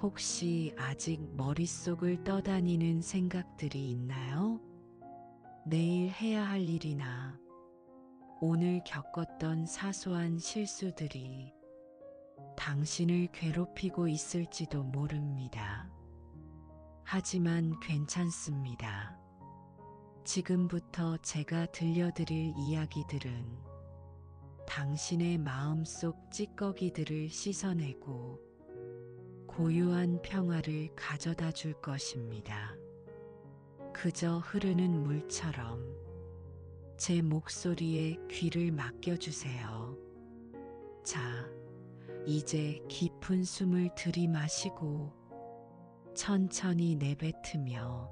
혹시 아직 머릿속을 떠다니는 생각들이 있나요? 내일 해야 할 일이나 오늘 겪었던 사소한 실수들이 당신을 괴롭히고 있을지도 모릅니다. 하지만 괜찮습니다. 지금부터 제가 들려드릴 이야기들은 당신의 마음속 찌꺼기들을 씻어내고 고요한 평화를 가져다 줄 것입니다. 그저 흐르는 물처럼 제 목소리에 귀를 맡겨주세요. 자, 이제 깊은 숨을 들이마시고 천천히 내뱉으며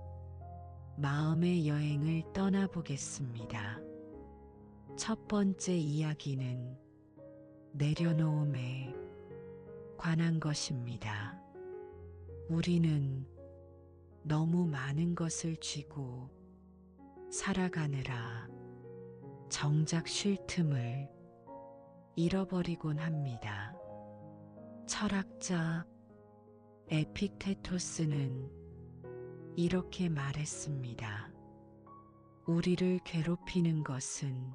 마음의 여행을 떠나보겠습니다. 첫 번째 이야기는 내려놓음에 관한 것입니다. 우리는 너무 많은 것을 쥐고 살아가느라 정작 쉴 틈을 잃어버리곤 합니다. 철학자 에픽테토스는 이렇게 말했습니다. 우리를 괴롭히는 것은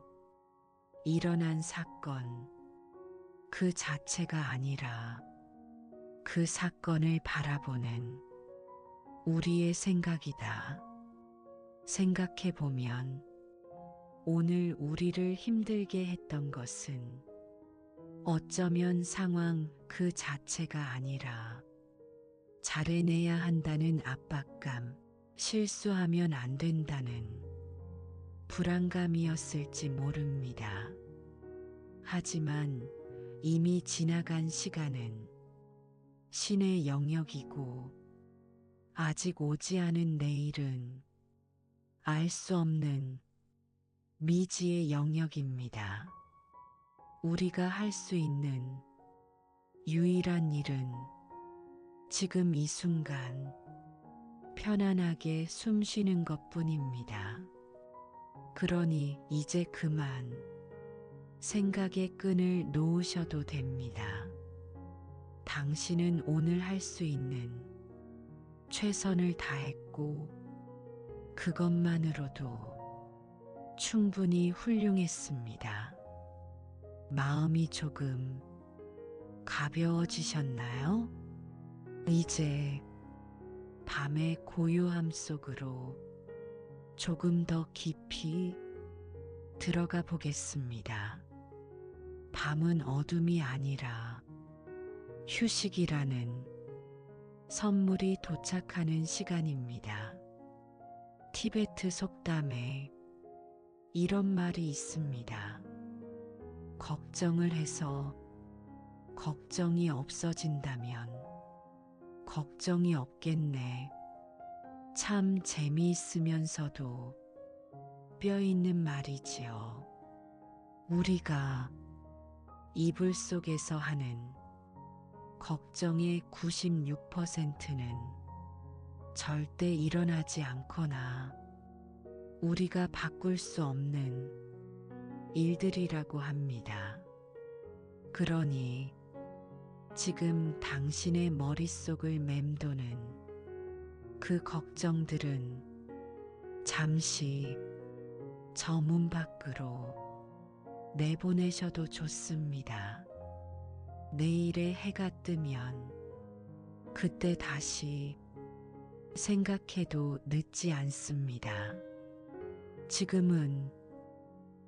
일어난 사건 그 자체가 아니라 그 사건을 바라보는 우리의 생각이다. 생각해보면 오늘 우리를 힘들게 했던 것은 어쩌면 상황 그 자체가 아니라 잘해내야 한다는 압박감, 실수하면 안 된다는 불안감이었을지 모릅니다. 하지만 이미 지나간 시간은 신의 영역이고 아직 오지 않은 내일은 알 수 없는 미지의 영역입니다. 우리가 할 수 있는 유일한 일은 지금 이 순간 편안하게 숨 쉬는 것뿐입니다. 그러니 이제 그만 생각의 끈을 놓으셔도 됩니다. 당신은 오늘 할 수 있는 최선을 다했고 그것만으로도 충분히 훌륭했습니다. 마음이 조금 가벼워지셨나요? 이제 밤의 고요함 속으로 조금 더 깊이 들어가 보겠습니다. 밤은 어둠이 아니라 휴식이라는 선물이 도착하는 시간입니다. 티베트 속담에 이런 말이 있습니다. 걱정을 해서 걱정이 없어진다면 걱정이 없겠네. 참 재미있으면서도 뼈 있는 말이지요. 우리가 이불 속에서 하는 걱정의 96%는 절대 일어나지 않거나 우리가 바꿀 수 없는 일들이라고 합니다. 그러니 지금 당신의 머릿속을 맴도는 그 걱정들은 잠시 저 문 밖으로 내보내셔도 좋습니다. 내일의 해가 뜨면 그때 다시 생각해도 늦지 않습니다. 지금은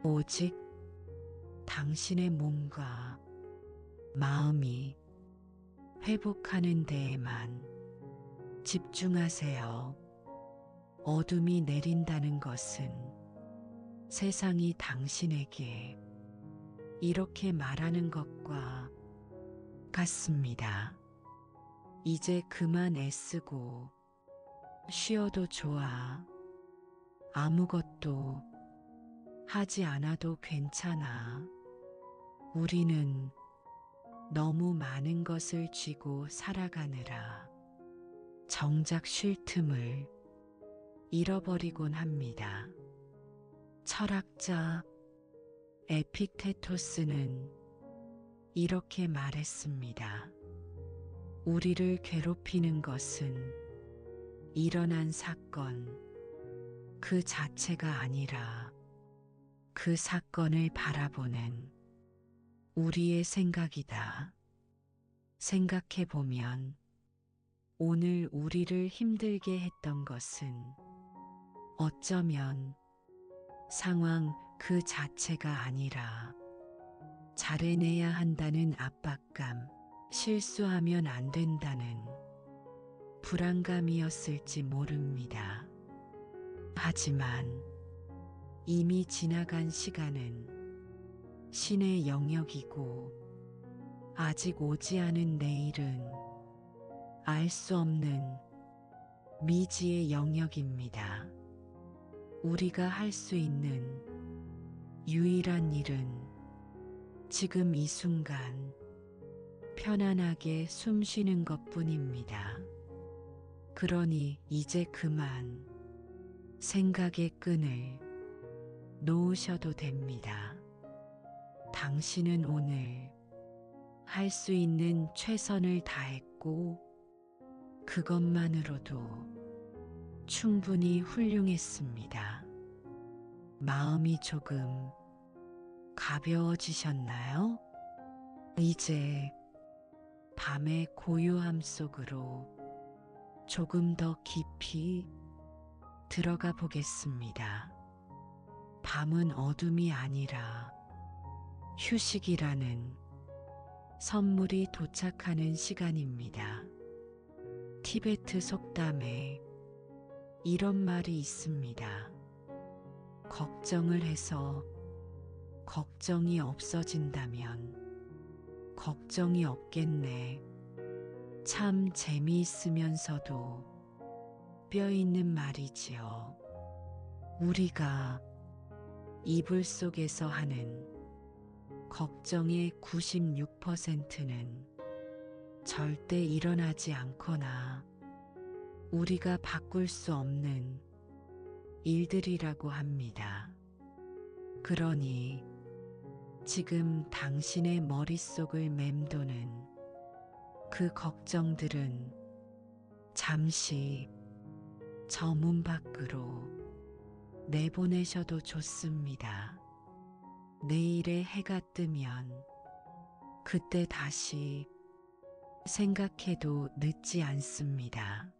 오직 당신의 몸과 마음이 회복하는 데에만 집중하세요. 어둠이 내린다는 것은 세상이 당신에게 이렇게 말하는 것과 같습니다. 이제 그만 애쓰고 쉬어도 좋아. 아무것도 하지 않아도 괜찮아. 우리는 너무 많은 것을 쥐고 살아가느라 정작 쉴 틈을 잃어버리곤 합니다. 철학자 에픽테토스는 이렇게 말했습니다. 우리를 괴롭히는 것은 일어난 사건 그 자체가 아니라 그 사건을 바라보는 우리의 생각이다. 생각해보면 오늘 우리를 힘들게 했던 것은 어쩌면 상황 그 자체가 아니라 잘해내야 한다는 압박감, 실수하면 안 된다는 불안감이었을지 모릅니다. 하지만 이미 지나간 시간은 신의 영역이고 아직 오지 않은 내일은 알 수 없는 미지의 영역입니다. 우리가 할 수 있는 유일한 일은 지금 이 순간 편안하게 숨 쉬는 것뿐입니다. 그러니 이제 그만 생각의 끈을 놓으셔도 됩니다. 당신은 오늘 할 수 있는 최선을 다했고 그것만으로도 충분히 훌륭했습니다. 마음이 조금 가벼워지셨나요? 이제 밤의 고요함 속으로 조금 더 깊이 들어가 보겠습니다. 밤은 어둠이 아니라 휴식이라는 선물이 도착하는 시간입니다. 티베트 속담에 이런 말이 있습니다. 걱정을 해서 걱정이 없어진다면 걱정이 없겠네. 참 재미있으면서도 뼈 있는 말이지요. 우리가 이불 속에서 하는 걱정의 96%는 절대 일어나지 않거나 우리가 바꿀 수 없는 일들이라고 합니다. 그러니 지금 당신의 머릿속을 맴도는 그 걱정들은 잠시 저 문 밖으로 내보내셔도 좋습니다. 내일의 해가 뜨면 그때 다시 생각해도 늦지 않습니다.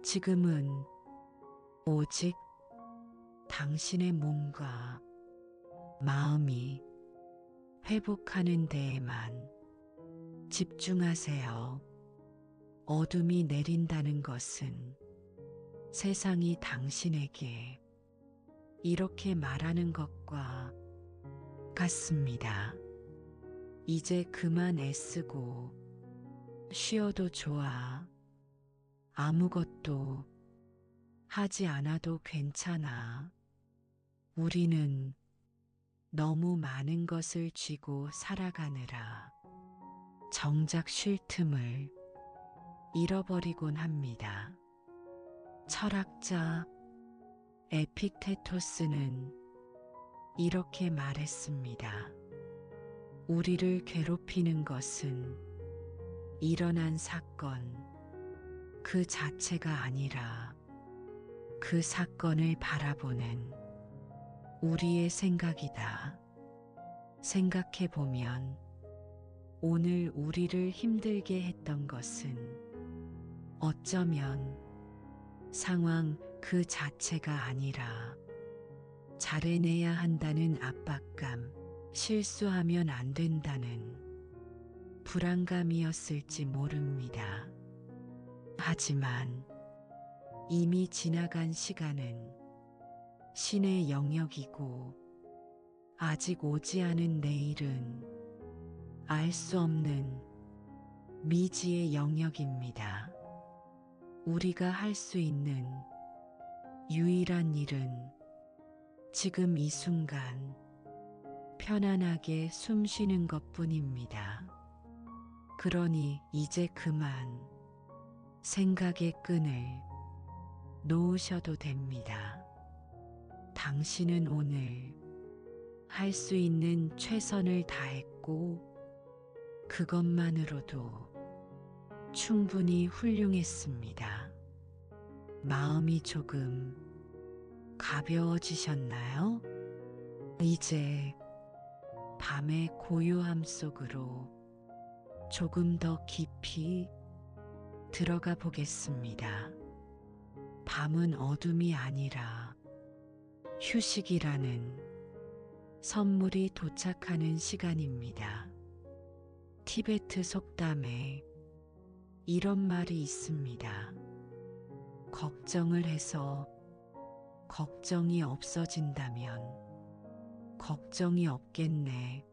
지금은 오직 당신의 몸과 마음이 회복하는 데에만 집중하세요. 어둠이 내린다는 것은 세상이 당신에게 이렇게 말하는 것과 같습니다. 이제 그만 애쓰고 쉬어도 좋아. 아무것도 하지 않아도 괜찮아. 우리는 너무 많은 것을 쥐고 살아가느라 정작 쉴 틈을 잃어버리곤 합니다. 철학자 에픽테토스는 이렇게 말했습니다. 우리를 괴롭히는 것은 일어난 사건 그 자체가 아니라 그 사건을 바라보는 우리의 생각이다. 생각해 보면 오늘 우리를 힘들게 했던 것은 어쩌면 상황 그 자체가 아니라 잘해내야 한다는 압박감, 실수하면 안 된다는 불안감이었을지 모릅니다. 하지만 이미 지나간 시간은 신의 영역이고 아직 오지 않은 내일은 알 수 없는 미지의 영역입니다. 우리가 할 수 있는 유일한 일은 지금 이 순간 편안하게 숨 쉬는 것뿐입니다. 그러니 이제 그만 생각의 끈을 놓으셔도 됩니다. 당신은 오늘 할 수 있는 최선을 다했고 그것만으로도 충분히 훌륭했습니다. 마음이 조금 가벼워지셨나요? 이제 밤의 고요함 속으로 조금 더 깊이 들어가 보겠습니다. 밤은 어둠이 아니라 휴식이라는 선물이 도착하는 시간입니다. 티베트 속담에 이런 말이 있습니다. 걱정을 해서 걱정이 없어진다면 걱정이 없겠네.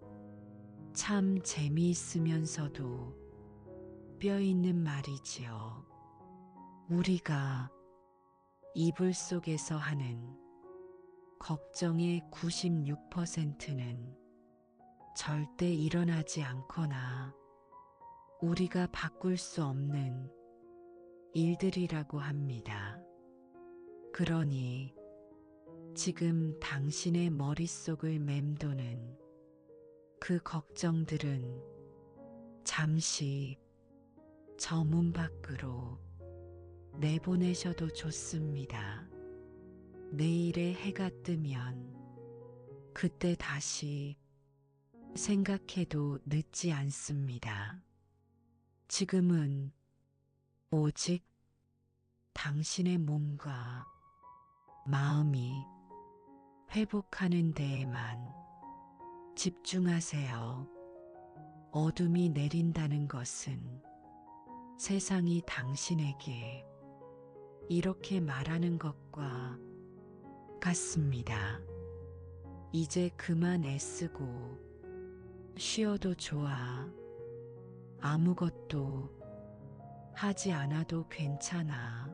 참 재미있으면서도 뼈 있는 말이지요. 우리가 이불 속에서 하는 걱정의 96%는 절대 일어나지 않거나 우리가 바꿀 수 없는 일들이라고 합니다. 그러니 지금 당신의 머릿속을 맴도는 그 걱정들은 잠시 저 문 밖으로 내보내셔도 좋습니다. 내일의 해가 뜨면 그때 다시 생각해도 늦지 않습니다. 지금은 오직 당신의 몸과 마음이 회복하는 데에만 집중하세요. 어둠이 내린다는 것은 세상이 당신에게 이렇게 말하는 것과 같습니다. 이제 그만 애쓰고 쉬어도 좋아. 아무것도 하지 않아도 괜찮아.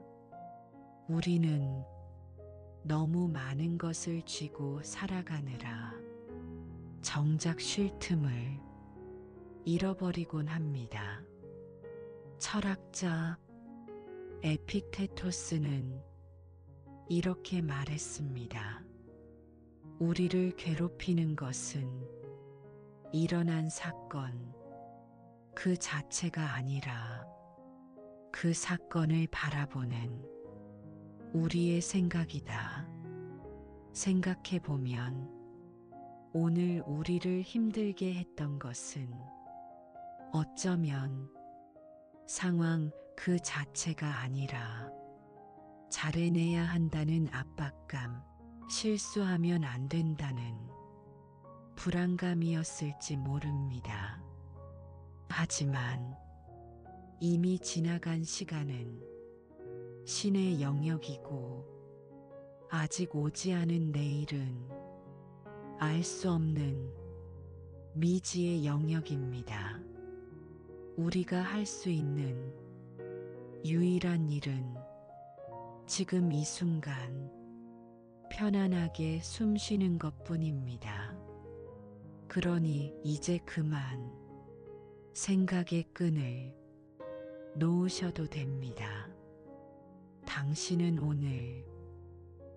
우리는 너무 많은 것을 쥐고 살아가느라 정작 쉴 틈을 잃어버리곤 합니다. 철학자 에픽테토스는 이렇게 말했습니다. 우리를 괴롭히는 것은 일어난 사건 그 자체가 아니라 그 사건을 바라보는 우리의 생각이다. 생각해 보면 오늘 우리를 힘들게 했던 것은 어쩌면 상황 그 자체가 아니라 잘해내야 한다는 압박감, 실수하면 안 된다는 불안감이었을지 모릅니다. 하지만 이미 지나간 시간은 신의 영역이고 아직 오지 않은 내일은 알 수 없는 미지의 영역입니다. 우리가 할 수 있는 유일한 일은 지금 이 순간 편안하게 숨 쉬는 것뿐입니다. 그러니 이제 그만 생각의 끈을 놓으셔도 됩니다. 당신은 오늘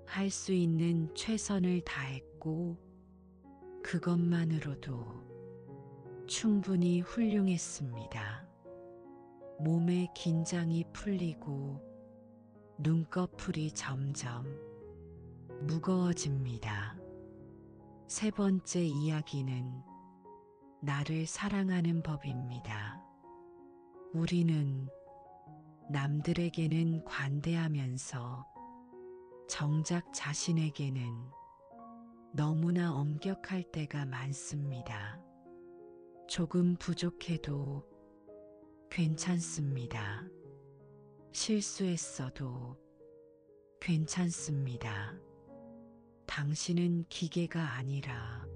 할 수 있는 최선을 다했고 그것만으로도 충분히 훌륭했습니다. 몸의 긴장이 풀리고 눈꺼풀이 점점 무거워집니다. 세 번째 이야기는 나를 사랑하는 법입니다. 우리는 남들에게는 관대하면서 정작 자신에게는 너무나 엄격할 때가 많습니다. 조금 부족해도 괜찮습니다. 실수했어도 괜찮습니다. 당신은 기계가 아니라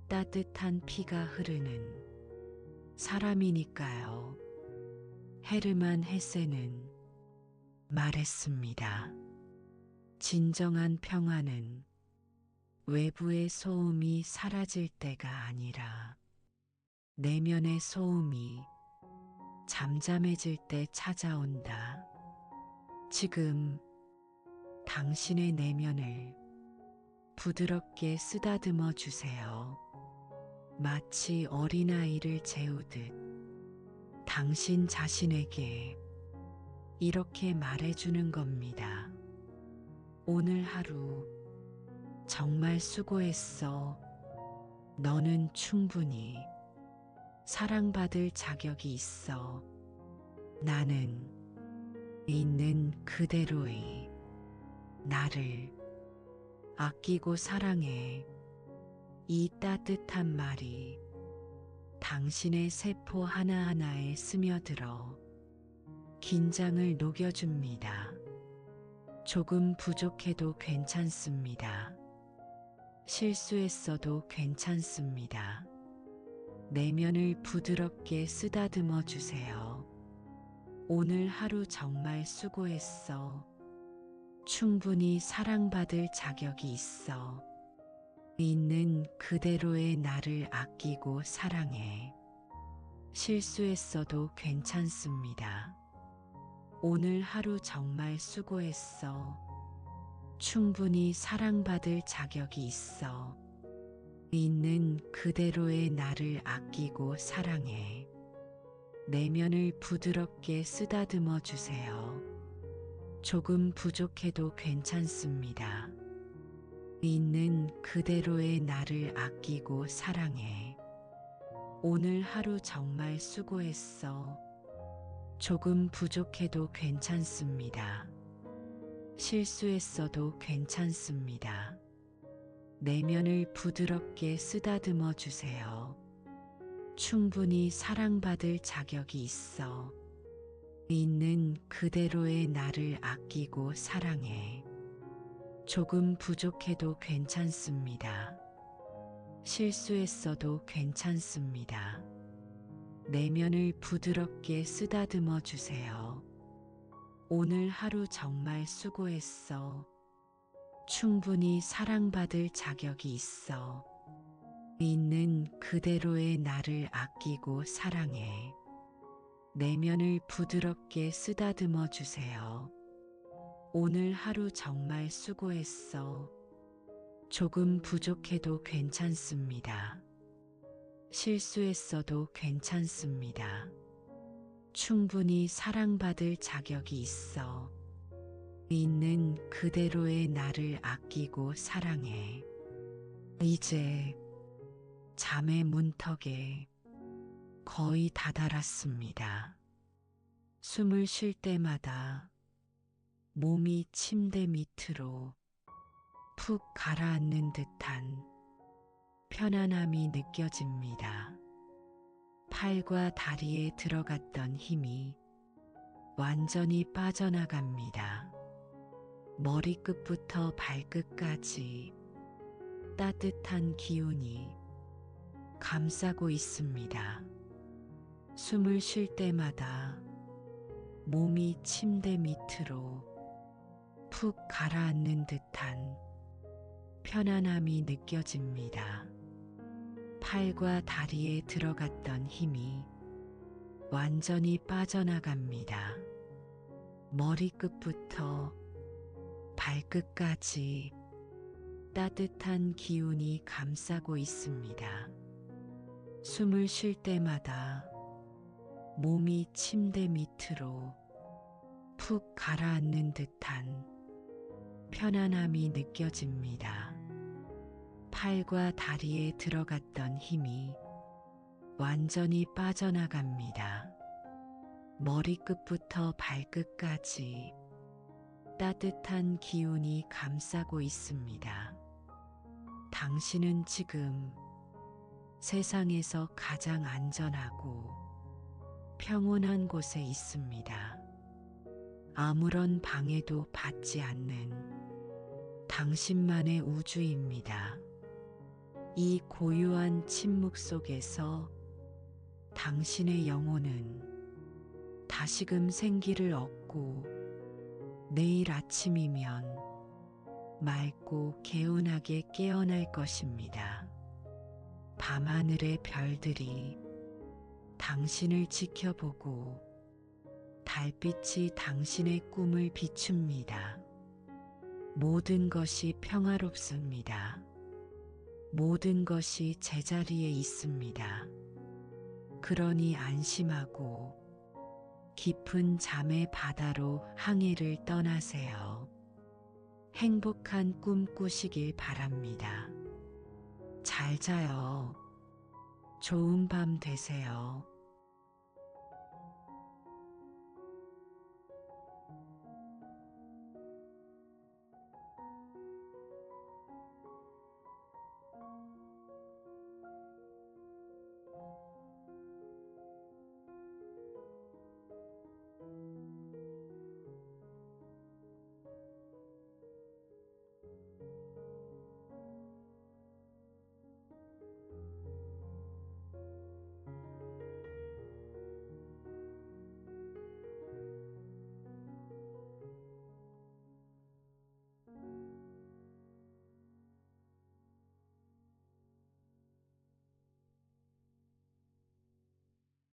따뜻한 피가 흐르는 사람이니까요. 헤르만 헤세는 말했습니다. 진정한 평화는 외부의 소음이 사라질 때가 아니라 내면의 소음이 잠잠해질 때 찾아온다. 지금 당신의 내면을 부드럽게 쓰다듬어 주세요. 마치 어린아이를 재우듯 당신 자신에게 이렇게 말해주는 겁니다. 오늘 하루 정말 수고했어. 너는 충분히 사랑받을 자격이 있어. 나는 있는 그대로의 나를 아끼고 사랑해. 이 따뜻한 말이 당신의 세포 하나하나에 스며들어 긴장을 녹여줍니다. 조금 부족해도 괜찮습니다. 실수했어도 괜찮습니다. 내면을 부드럽게 쓰다듬어 주세요. 오늘 하루 정말 수고했어. 충분히 사랑받을 자격이 있어. 있는 그대로의 나를 아끼고 사랑해. 실수했어도 괜찮습니다. 오늘 하루 정말 수고했어. 충분히 사랑받을 자격이 있어. 있는 그대로의 나를 아끼고 사랑해. 내면을 부드럽게 쓰다듬어 주세요. 조금 부족해도 괜찮습니다. 있는 그대로의 나를 아끼고 사랑해. 오늘 하루 정말 수고했어. 조금 부족해도 괜찮습니다. 실수했어도 괜찮습니다. 내면을 부드럽게 쓰다듬어 주세요. 충분히 사랑받을 자격이 있어. 있는 그대로의 나를 아끼고 사랑해. 조금 부족해도 괜찮습니다. 실수했어도 괜찮습니다. 내면을 부드럽게 쓰다듬어 주세요. 오늘 하루 정말 수고했어. 충분히 사랑받을 자격이 있어. 있는 그대로의 나를 아끼고 사랑해. 내면을 부드럽게 쓰다듬어 주세요. 오늘 하루 정말 수고했어. 조금 부족해도 괜찮습니다. 실수했어도 괜찮습니다. 충분히 사랑받을 자격이 있어. 있는 그대로의 나를 아끼고 사랑해. 이제 잠의 문턱에 거의 다다랐습니다. 숨을 쉴 때마다 몸이 침대 밑으로 푹 가라앉는 듯한 편안함이 느껴집니다. 팔과 다리에 들어갔던 힘이 완전히 빠져나갑니다. 머리끝부터 발끝까지 따뜻한 기운이 감싸고 있습니다. 숨을 쉴 때마다 몸이 침대 밑으로 푹 가라앉는 듯한 편안함이 느껴집니다. 팔과 다리에 들어갔던 힘이 완전히 빠져나갑니다. 머리끝부터 발끝까지 따뜻한 기운이 감싸고 있습니다. 숨을 쉴 때마다 몸이 침대 밑으로 푹 가라앉는 듯한 편안함이 느껴집니다. 팔과 다리에 들어갔던 힘이 완전히 빠져나갑니다. 머리끝부터 발끝까지 따뜻한 기운이 감싸고 있습니다. 당신은 지금 세상에서 가장 안전하고 평온한 곳에 있습니다. 아무런 방해도 받지 않는 당신만의 우주입니다. 이 고요한 침묵 속에서 당신의 영혼은 다시금 생기를 얻고 내일 아침이면 맑고 개운하게 깨어날 것입니다. 밤하늘의 별들이 당신을 지켜보고 달빛이 당신의 꿈을 비춥니다. 모든 것이 평화롭습니다. 모든 것이 제자리에 있습니다. 그러니 안심하고 깊은 잠의 바다로 항해를 떠나세요. 행복한 꿈 꾸시길 바랍니다. 잘 자요. 좋은 밤 되세요.